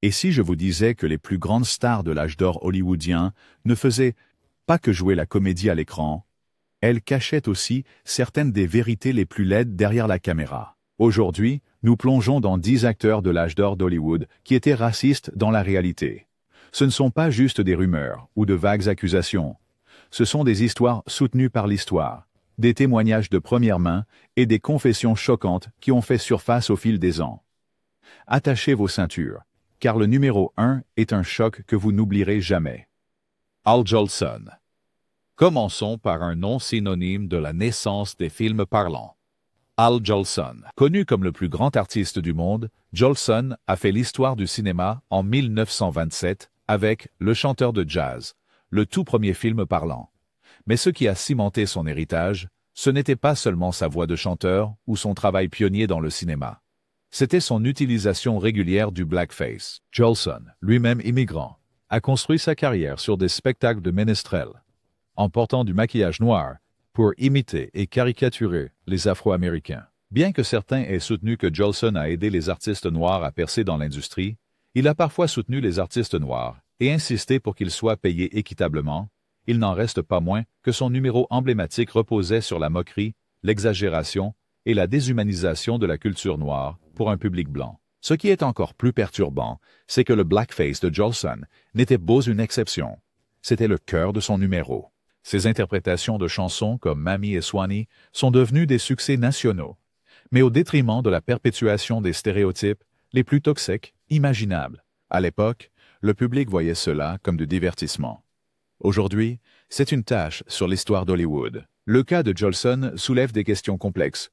Et si je vous disais que les plus grandes stars de l'âge d'or hollywoodien ne faisaient pas que jouer la comédie à l'écran, elles cachaient aussi certaines des vérités les plus laides derrière la caméra. Aujourd'hui, nous plongeons dans 10 acteurs de l'âge d'or d'Hollywood qui étaient racistes dans la réalité. Ce ne sont pas juste des rumeurs ou de vagues accusations. Ce sont des histoires soutenues par l'histoire, des témoignages de première main et des confessions choquantes qui ont fait surface au fil des ans. Attachez vos ceintures, car le numéro 1 est un choc que vous n'oublierez jamais. Al Jolson. Commençons par un nom synonyme de la naissance des films parlants. Al Jolson. Connu comme le plus grand artiste du monde, Jolson a fait l'histoire du cinéma en 1927 avec Le chanteur de jazz, le tout premier film parlant. Mais ce qui a cimenté son héritage, ce n'était pas seulement sa voix de chanteur ou son travail pionnier dans le cinéma. C'était son utilisation régulière du blackface. Jolson, lui-même immigrant, a construit sa carrière sur des spectacles de ménestrels, en portant du maquillage noir pour imiter et caricaturer les Afro-Américains. Bien que certains aient soutenu que Jolson a aidé les artistes noirs à percer dans l'industrie, il a parfois soutenu les artistes noirs et insisté pour qu'ils soient payés équitablement. Il n'en reste pas moins que son numéro emblématique reposait sur la moquerie, l'exagération et la déshumanisation de la culture noire pour un public blanc. Ce qui est encore plus perturbant, c'est que le blackface de Jolson n'était pas une exception. C'était le cœur de son numéro. Ses interprétations de chansons comme Mamie et Swanee sont devenues des succès nationaux, mais au détriment de la perpétuation des stéréotypes les plus toxiques imaginables. À l'époque, le public voyait cela comme du divertissement. Aujourd'hui, c'est une tache sur l'histoire d'Hollywood. Le cas de Jolson soulève des questions complexes.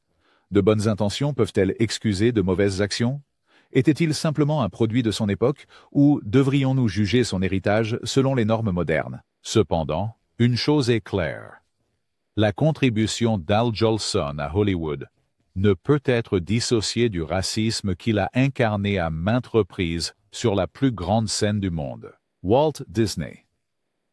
De bonnes intentions peuvent-elles excuser de mauvaises actions? Était-il simplement un produit de son époque, ou devrions-nous juger son héritage selon les normes modernes? Cependant, une chose est claire. La contribution d'Al Jolson à Hollywood ne peut être dissociée du racisme qu'il a incarné à maintes reprises sur la plus grande scène du monde. Walt Disney.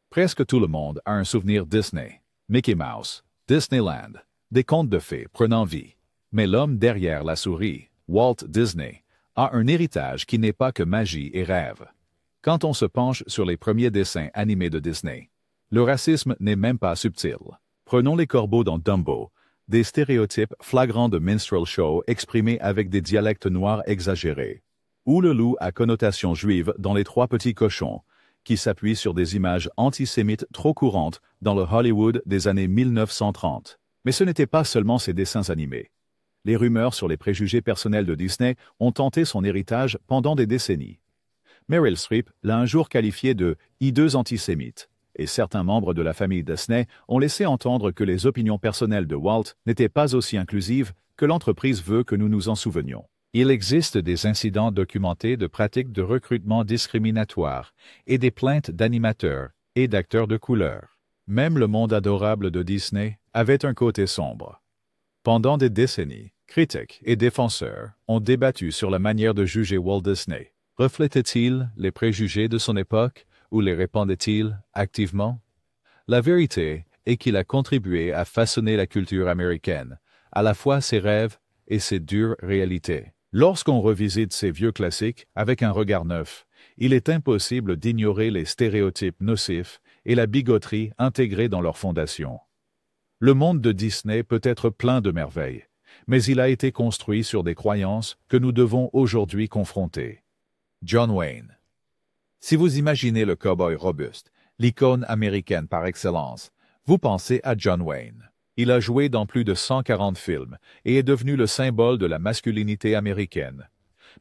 Presque tout le monde a un souvenir Disney, Mickey Mouse, Disneyland, des contes de fées prenant vie. Mais l'homme derrière la souris, Walt Disney, a un héritage qui n'est pas que magie et rêve. Quand on se penche sur les premiers dessins animés de Disney, le racisme n'est même pas subtil. Prenons les corbeaux dans Dumbo, des stéréotypes flagrants de minstrel show exprimés avec des dialectes noirs exagérés, ou le loup à connotation juive dans Les Trois Petits Cochons, qui s'appuie sur des images antisémites trop courantes dans le Hollywood des années 1930. Mais ce n'était pas seulement ces dessins animés. Les rumeurs sur les préjugés personnels de Disney ont tenté son héritage pendant des décennies. Meryl Streep l'a un jour qualifié de « hideuse antisémite », et certains membres de la famille Disney ont laissé entendre que les opinions personnelles de Walt n'étaient pas aussi inclusives que l'entreprise veut que nous nous en souvenions. Il existe des incidents documentés de pratiques de recrutement discriminatoires et des plaintes d'animateurs et d'acteurs de couleur. Même le monde adorable de Disney avait un côté sombre. Pendant des décennies, critiques et défenseurs ont débattu sur la manière de juger Walt Disney. Reflétait-il les préjugés de son époque ou les répandait-il activement? La vérité est qu'il a contribué à façonner la culture américaine, à la fois ses rêves et ses dures réalités. Lorsqu'on revisite ces vieux classiques avec un regard neuf, il est impossible d'ignorer les stéréotypes nocifs et la bigoterie intégrée dans leur fondation. Le monde de Disney peut être plein de merveilles, mais il a été construit sur des croyances que nous devons aujourd'hui confronter. John Wayne. Si vous imaginez le cow-boy robuste, l'icône américaine par excellence, vous pensez à John Wayne. Il a joué dans plus de 140 films et est devenu le symbole de la masculinité américaine.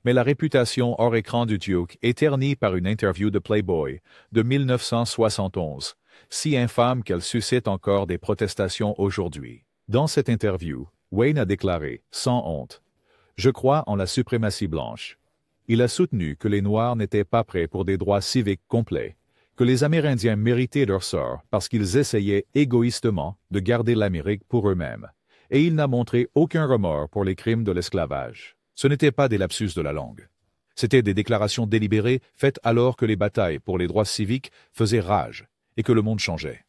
Mais la réputation hors écran du Duke est ternie par une interview de Playboy de 1971, si infâme qu'elle suscite encore des protestations aujourd'hui. Dans cette interview, Wayne a déclaré, sans honte, « Je crois en la suprématie blanche ». Il a soutenu que les Noirs n'étaient pas prêts pour des droits civiques complets, que les Amérindiens méritaient leur sort parce qu'ils essayaient égoïstement de garder l'Amérique pour eux-mêmes, et il n'a montré aucun remords pour les crimes de l'esclavage. Ce n'étaient pas des lapsus de la langue. C'étaient des déclarations délibérées faites alors que les batailles pour les droits civiques faisaient rage et que le monde changeait.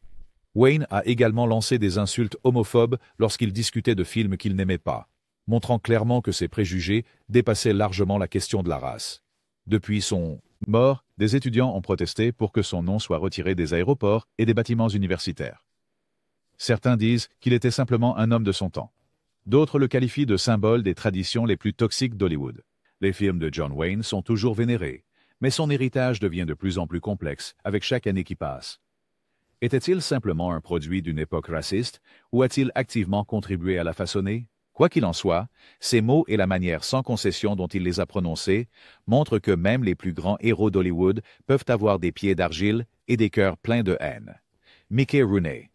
Wayne a également lancé des insultes homophobes lorsqu'il discutait de films qu'il n'aimait pas, montrant clairement que ses préjugés dépassaient largement la question de la race. Depuis son mort, des étudiants ont protesté pour que son nom soit retiré des aéroports et des bâtiments universitaires. Certains disent qu'il était simplement un homme de son temps. D'autres le qualifient de symbole des traditions les plus toxiques d'Hollywood. Les films de John Wayne sont toujours vénérés, mais son héritage devient de plus en plus complexe avec chaque année qui passe. Était-il simplement un produit d'une époque raciste, ou a-t-il activement contribué à la façonner? Quoi qu'il en soit, ses mots et la manière sans concession dont il les a prononcés montrent que même les plus grands héros d'Hollywood peuvent avoir des pieds d'argile et des cœurs pleins de haine. Mickey Rooney.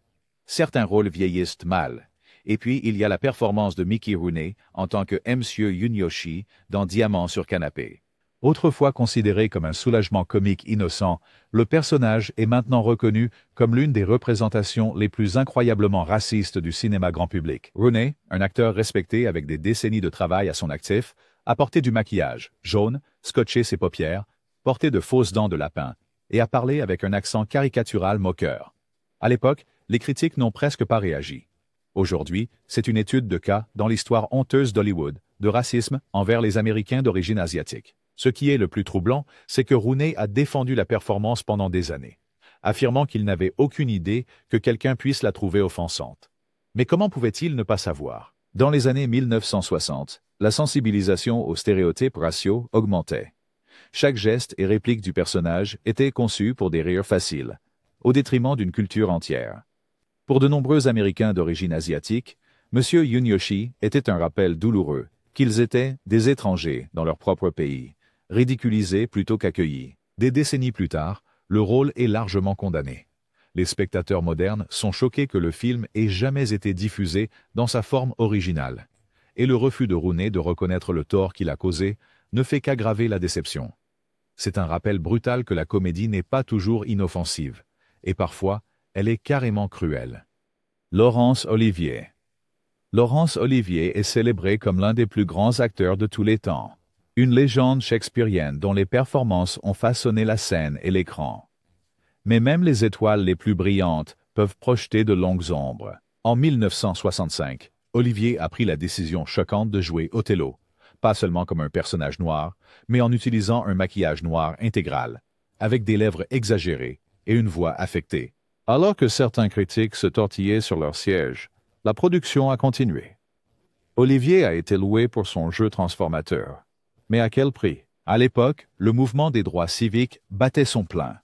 Certains rôles vieillissent mal. Et puis, il y a la performance de Mickey Rooney en tant que Monsieur Yunyoshi dans Diamant sur canapé. Autrefois considéré comme un soulagement comique innocent, le personnage est maintenant reconnu comme l'une des représentations les plus incroyablement racistes du cinéma grand public. Rooney, un acteur respecté avec des décennies de travail à son actif, a porté du maquillage, jaune, scotché ses paupières, porté de fausses dents de lapin, et a parlé avec un accent caricatural moqueur. À l'époque, les critiques n'ont presque pas réagi. Aujourd'hui, c'est une étude de cas dans l'histoire honteuse d'Hollywood, de racisme envers les Américains d'origine asiatique. Ce qui est le plus troublant, c'est que Rooney a défendu la performance pendant des années, affirmant qu'il n'avait aucune idée que quelqu'un puisse la trouver offensante. Mais comment pouvait-il ne pas savoir? Dans les années 1960, la sensibilisation aux stéréotypes raciaux augmentait. Chaque geste et réplique du personnage était conçu pour des rires faciles, au détriment d'une culture entière. Pour de nombreux Américains d'origine asiatique, M. Yunyoshi était un rappel douloureux qu'ils étaient des étrangers dans leur propre pays, ridiculisés plutôt qu'accueillis. Des décennies plus tard, le rôle est largement condamné. Les spectateurs modernes sont choqués que le film ait jamais été diffusé dans sa forme originale. Et le refus de Rooney de reconnaître le tort qu'il a causé ne fait qu'aggraver la déception. C'est un rappel brutal que la comédie n'est pas toujours inoffensive, et parfois, elle est carrément cruelle. Laurence Olivier. Laurence Olivier est célébré comme l'un des plus grands acteurs de tous les temps. Une légende shakespearienne dont les performances ont façonné la scène et l'écran. Mais même les étoiles les plus brillantes peuvent projeter de longues ombres. En 1965, Olivier a pris la décision choquante de jouer Othello, pas seulement comme un personnage noir, mais en utilisant un maquillage noir intégral, avec des lèvres exagérées et une voix affectée. Alors que certains critiques se tortillaient sur leur siège, la production a continué. Olivier a été loué pour son jeu transformateur. Mais à quel prix? À l'époque, le mouvement des droits civiques battait son plein.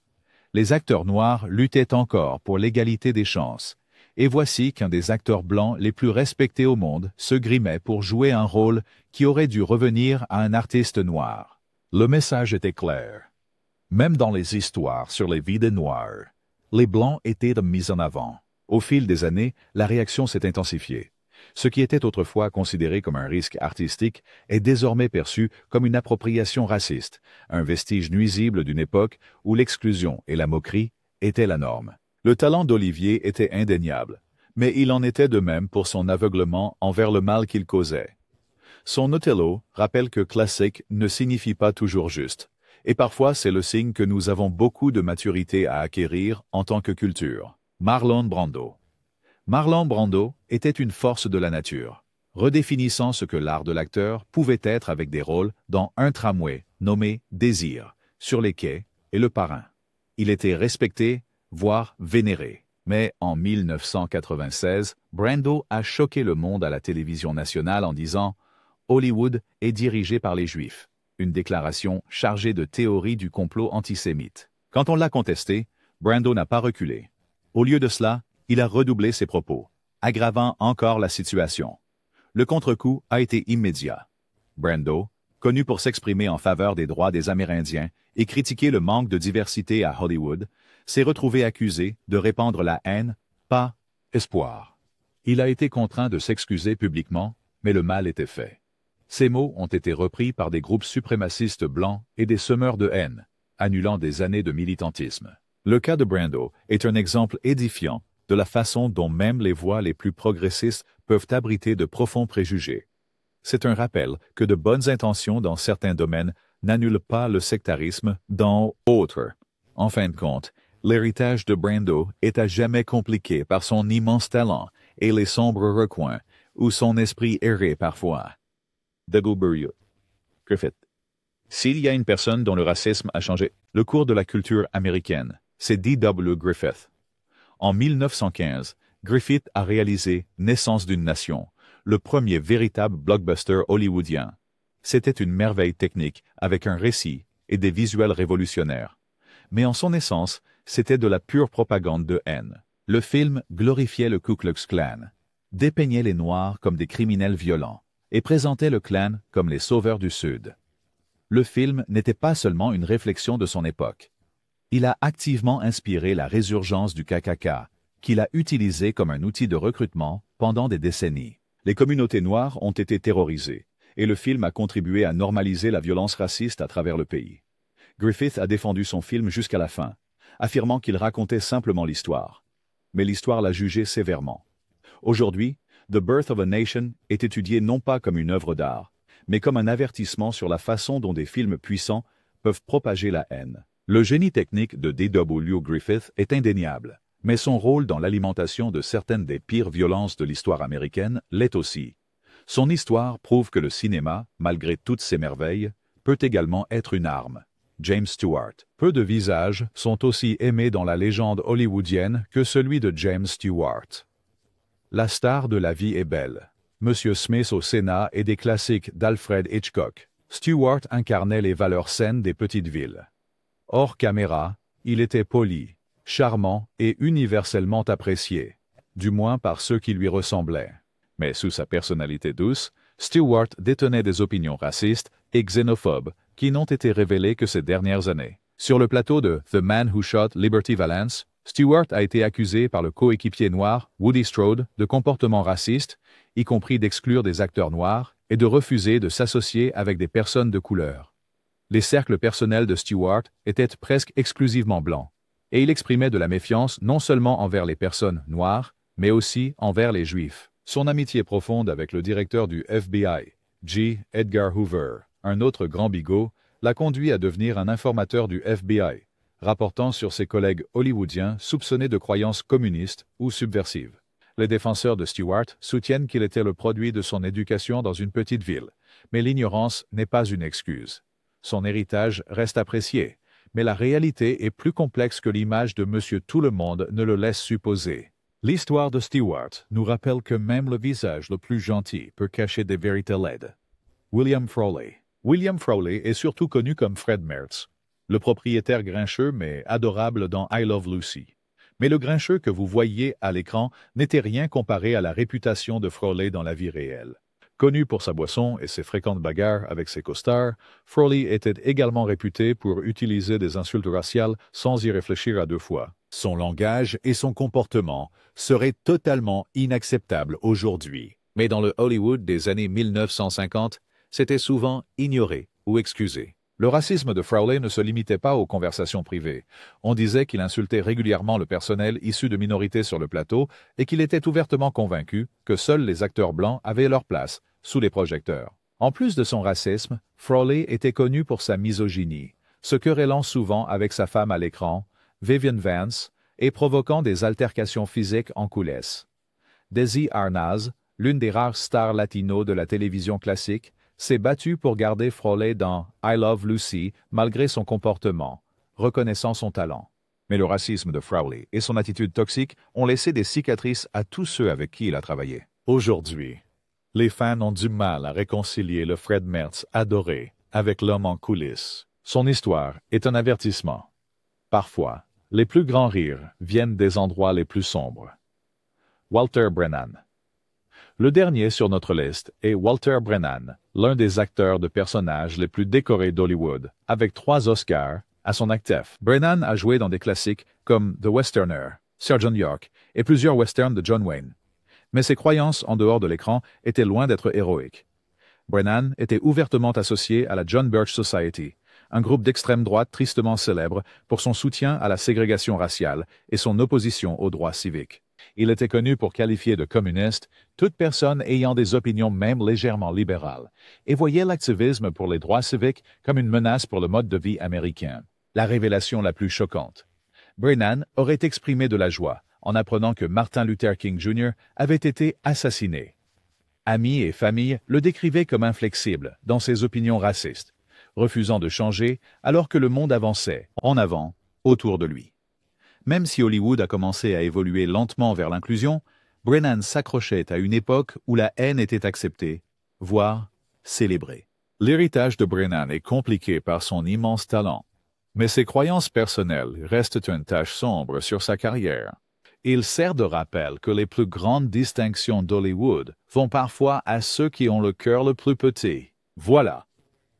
Les acteurs noirs luttaient encore pour l'égalité des chances. Et voici qu'un des acteurs blancs les plus respectés au monde se grimait pour jouer un rôle qui aurait dû revenir à un artiste noir. Le message était clair. Même dans les histoires sur les vies des Noirs, les Blancs étaient mis en avant. Au fil des années, la réaction s'est intensifiée. Ce qui était autrefois considéré comme un risque artistique est désormais perçu comme une appropriation raciste, un vestige nuisible d'une époque où l'exclusion et la moquerie étaient la norme. Le talent d'Olivier était indéniable, mais il en était de même pour son aveuglement envers le mal qu'il causait. Son Othello rappelle que classique ne signifie pas toujours juste, et parfois c'est le signe que nous avons beaucoup de maturité à acquérir en tant que culture. Marlon Brando. Marlon Brando était une force de la nature, redéfinissant ce que l'art de l'acteur pouvait être avec des rôles dans Un tramway nommé Désir, Sur les quais et Le Parrain. Il était respecté, voire vénéré. Mais en 1996, Brando a choqué le monde à la télévision nationale en disant « Hollywood est dirigé par les Juifs », une déclaration chargée de théories du complot antisémite. Quand on l'a contesté, Brando n'a pas reculé. Au lieu de cela, il a redoublé ses propos, aggravant encore la situation. Le contre-coup a été immédiat. Brando, connu pour s'exprimer en faveur des droits des Amérindiens et critiquer le manque de diversité à Hollywood, s'est retrouvé accusé de répandre la haine, pas espoir. Il a été contraint de s'excuser publiquement, mais le mal était fait. Ces mots ont été repris par des groupes suprémacistes blancs et des semeurs de haine, annulant des années de militantisme. Le cas de Brando est un exemple édifiant de la façon dont même les voix les plus progressistes peuvent abriter de profonds préjugés. C'est un rappel que de bonnes intentions dans certains domaines n'annulent pas le sectarisme dans d'autres. En fin de compte, l'héritage de Brando est à jamais compliqué par son immense talent et les sombres recoins où son esprit errait parfois. Douglas Griffith. S'il y a une personne dont le racisme a changé le cours de la culture américaine, c'est D.W. Griffith. En 1915, Griffith a réalisé Naissance d'une nation, le premier véritable blockbuster hollywoodien. C'était une merveille technique avec un récit et des visuels révolutionnaires. Mais en son essence, c'était de la pure propagande de haine. Le film glorifiait le Ku Klux Klan, dépeignait les Noirs comme des criminels violents et présentait le Klan comme les sauveurs du Sud. Le film n'était pas seulement une réflexion de son époque. Il a activement inspiré la résurgence du KKK, qu'il a utilisé comme un outil de recrutement pendant des décennies. Les communautés noires ont été terrorisées, et le film a contribué à normaliser la violence raciste à travers le pays. Griffith a défendu son film jusqu'à la fin, affirmant qu'il racontait simplement l'histoire. Mais l'histoire l'a jugé sévèrement. Aujourd'hui, The Birth of a Nation est étudié non pas comme une œuvre d'art, mais comme un avertissement sur la façon dont des films puissants peuvent propager la haine. Le génie technique de D.W. Griffith est indéniable, mais son rôle dans l'alimentation de certaines des pires violences de l'histoire américaine l'est aussi. Son histoire prouve que le cinéma, malgré toutes ses merveilles, peut également être une arme. James Stewart. Peu de visages sont aussi aimés dans la légende hollywoodienne que celui de James Stewart. La star de La vie est belle, Monsieur Smith au Sénat et des classiques d'Alfred Hitchcock. Stewart incarnait les valeurs saines des petites villes. Hors caméra, il était poli, charmant et universellement apprécié, du moins par ceux qui lui ressemblaient. Mais sous sa personnalité douce, Stewart détenait des opinions racistes et xénophobes qui n'ont été révélées que ces dernières années. Sur le plateau de The Man Who Shot Liberty Valance, Stewart a été accusé par le coéquipier noir Woody Strode de comportements racistes, y compris d'exclure des acteurs noirs et de refuser de s'associer avec des personnes de couleur. Les cercles personnels de Stewart étaient presque exclusivement blancs, et il exprimait de la méfiance non seulement envers les personnes noires, mais aussi envers les Juifs. Son amitié profonde avec le directeur du FBI, J. Edgar Hoover, un autre grand bigot, l'a conduit à devenir un informateur du FBI, rapportant sur ses collègues hollywoodiens soupçonnés de croyances communistes ou subversives. Les défenseurs de Stewart soutiennent qu'il était le produit de son éducation dans une petite ville, mais l'ignorance n'est pas une excuse. Son héritage reste apprécié, mais la réalité est plus complexe que l'image de Monsieur Tout-le-Monde ne le laisse supposer. L'histoire de Stewart nous rappelle que même le visage le plus gentil peut cacher des vérités laides. William Frawley. William Frawley est surtout connu comme Fred Mertz, le propriétaire grincheux mais adorable dans I Love Lucy. Mais le grincheux que vous voyiez à l'écran n'était rien comparé à la réputation de Frawley dans la vie réelle. Connu pour sa boisson et ses fréquentes bagarres avec ses costards, Frawley était également réputé pour utiliser des insultes raciales sans y réfléchir à deux fois. Son langage et son comportement seraient totalement inacceptables aujourd'hui. Mais dans le Hollywood des années 1950, c'était souvent ignoré ou excusé. Le racisme de Frawley ne se limitait pas aux conversations privées. On disait qu'il insultait régulièrement le personnel issu de minorités sur le plateau et qu'il était ouvertement convaincu que seuls les acteurs blancs avaient leur place sous les projecteurs. En plus de son racisme, Frawley était connu pour sa misogynie, se querellant souvent avec sa femme à l'écran, Vivian Vance, et provoquant des altercations physiques en coulisses. Desi Arnaz, l'une des rares stars latinos de la télévision classique, s'est battue pour garder Frawley dans I Love Lucy malgré son comportement, reconnaissant son talent. Mais le racisme de Frawley et son attitude toxique ont laissé des cicatrices à tous ceux avec qui il a travaillé. Aujourd'hui, les fans ont du mal à réconcilier le Fred Mertz adoré avec l'homme en coulisses. Son histoire est un avertissement. Parfois, les plus grands rires viennent des endroits les plus sombres. Walter Brennan. Le dernier sur notre liste est Walter Brennan, l'un des acteurs de personnages les plus décorés d'Hollywood, avec 3 Oscars à son actif. Brennan a joué dans des classiques comme The Westerner, Sergeant York et plusieurs westerns de John Wayne. Mais ses croyances en dehors de l'écran étaient loin d'être héroïques. Brennan était ouvertement associé à la John Birch Society, un groupe d'extrême droite tristement célèbre pour son soutien à la ségrégation raciale et son opposition aux droits civiques. Il était connu pour qualifier de communiste toute personne ayant des opinions même légèrement libérales et voyait l'activisme pour les droits civiques comme une menace pour le mode de vie américain. La révélation la plus choquante. Brennan aurait exprimé de la joie en apprenant que Martin Luther King Jr. avait été assassiné. Amis et famille le décrivaient comme inflexible dans ses opinions racistes, refusant de changer alors que le monde avançait, en avant, autour de lui. Même si Hollywood a commencé à évoluer lentement vers l'inclusion, Brennan s'accrochait à une époque où la haine était acceptée, voire célébrée. L'héritage de Brennan est compliqué par son immense talent, mais ses croyances personnelles restent une tache sombre sur sa carrière. Il sert de rappel que les plus grandes distinctions d'Hollywood vont parfois à ceux qui ont le cœur le plus petit. Voilà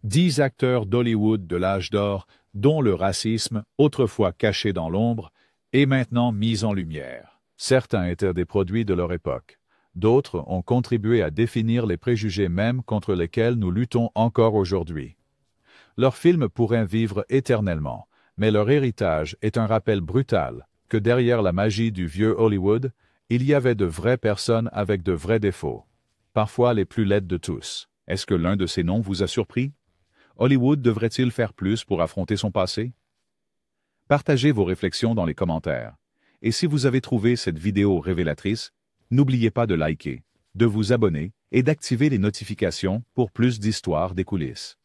10 acteurs d'Hollywood de l'âge d'or dont le racisme, autrefois caché dans l'ombre, est maintenant mis en lumière. Certains étaient des produits de leur époque. D'autres ont contribué à définir les préjugés mêmes contre lesquels nous luttons encore aujourd'hui. Leurs films pourraient vivre éternellement, mais leur héritage est un rappel brutal que derrière la magie du vieux Hollywood, il y avait de vraies personnes avec de vrais défauts, parfois les plus laides de tous. Est-ce que l'un de ces noms vous a surpris? Hollywood devrait-il faire plus pour affronter son passé? Partagez vos réflexions dans les commentaires. Et si vous avez trouvé cette vidéo révélatrice, n'oubliez pas de liker, de vous abonner et d'activer les notifications pour plus d'histoires des coulisses.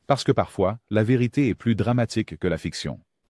Parce que parfois, la vérité est plus dramatique que la fiction.